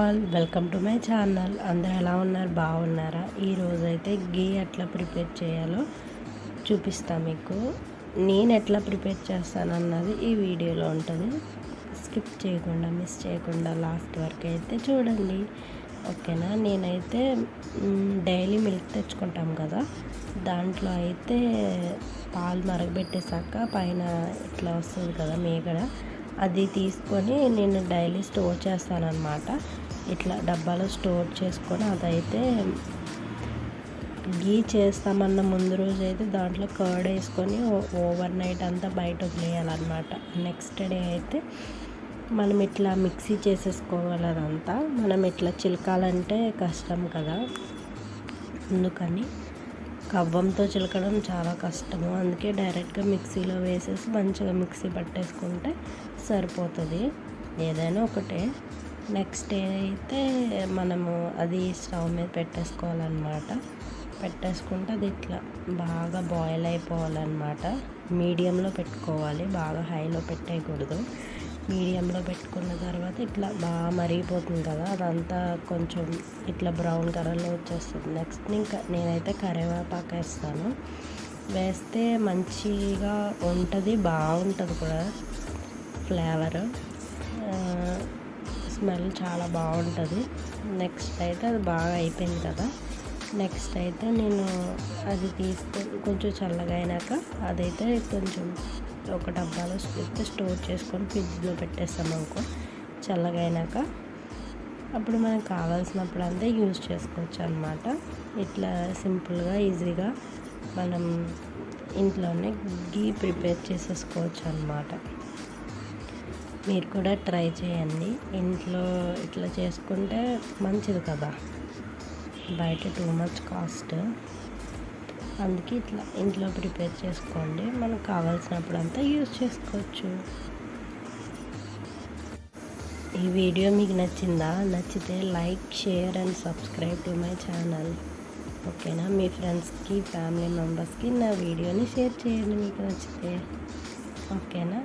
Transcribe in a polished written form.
All welcome to my channel. అందరూ ఎలా ఉన్నారు? బాగున్నారా? ఈరోజైతే గీ ఎట్లా ప్రిపేర్ చేయాలో చూపిస్తా మీకు. నేను ఎట్లా ప్రిపేర్ చేస్తానన్నది ఈ వీడియోలో ఉంటుంది. స్కిప్ చేయకుండా మిస్ చేయకుండా లాస్ట్ వరకు అయితే చూడండి, ఓకేనా? నేనైతే డైలీ మిల్క్ తెచ్చుకుంటాం కదా, దాంట్లో అయితే పాలు మరగబెట్టేశాక పైన ఇట్లా వస్తుంది కదా మేగడ, అది తీసుకొని నేను డైలీ స్టోర్ చేస్తానన్నమాట. ఇట్లా డబ్బాలో స్టోర్ చేసుకొని అదైతే గీ చేస్తామన్న ముందు రోజు అయితే దాంట్లో కర్డ్ వేసుకొని ఓవర్ నైట్ అంతా బయట వదిలేయాలన్నమాట. నెక్స్ట్ డే అయితే మనం ఇట్లా మిక్సీ చేసేసుకోవాలి. అదంతా మనం ఇట్లా చిలకాలంటే కష్టం కదా, అందుకని కవ్వంతో చిలకడం చాలా కష్టము. అందుకే డైరెక్ట్గా మిక్సీలో వేసేసి మంచిగా మిక్సీ పట్టేసుకుంటే సరిపోతుంది, ఏదైనా ఒకటే. నెక్స్ట్ డే అయితే మనము అది స్టవ్ మీద పెట్టేసుకోవాలన్నమాట. పెట్టేసుకుంటే అది ఇట్లా బాగా బాయిల్ అయిపోవాలన్నమాట. మీడియంలో పెట్టుకోవాలి, బాగా హైలో పెట్టేయకూడదు. మీడియంలో పెట్టుకున్న తర్వాత ఇట్లా బాగా మరిగిపోతుంది కదా, అదంతా కొంచెం ఇట్లా బ్రౌన్ కలర్లో వచ్చేస్తుంది. నెక్స్ట్ నేనైతే కరివేపాకు వేస్తాను. వేస్తే మంచిగా ఉంటుంది, బాగుంటుంది కూడా ఫ్లేవర్, స్మెల్ చాలా బాగుంటుంది. నెక్స్ట్ అయితే అది బాగా అయిపోయింది కదా, నెక్స్ట్ అయితే నేను అది తీసుకొని కొంచెం చల్లగా అయినాక అదైతే కొంచెం ఒక డబ్బాలో స్టోర్ చేసుకొని ఫ్రిడ్జ్లో పెట్టేస్తాం అనుకో. చల్లగా అయినాక అప్పుడు మనకు కావాల్సినప్పుడు అంతా యూజ్ చేసుకోవచ్చు అన్నమాట. ఇట్లా సింపుల్గా ఈజీగా మనం ఇంట్లోనే గీ ప్రిపేర్ చేసేసుకోవచ్చు అన్నమాట. మీరు కూడా ట్రై చేయండి, ఇంట్లో ఇట్లా చేసుకుంటే మంచిది కదా, బయట టూ మచ్ కాస్ట్. అందుకే ఇట్లా ఇంట్లో ప్రిపేర్ చేసుకోండి, మనకు కావాల్సినప్పుడు అంతా యూజ్ చేసుకోవచ్చు. ఈ వీడియో మీకు నచ్చిందా? నచ్చితే like, share and subscribe to my channel, ఓకేనా? మీ ఫ్రెండ్స్కి, ఫ్యామిలీ మెంబర్స్కి నా వీడియోని షేర్ చేయండి మీకు నచ్చితే, ఓకేనా?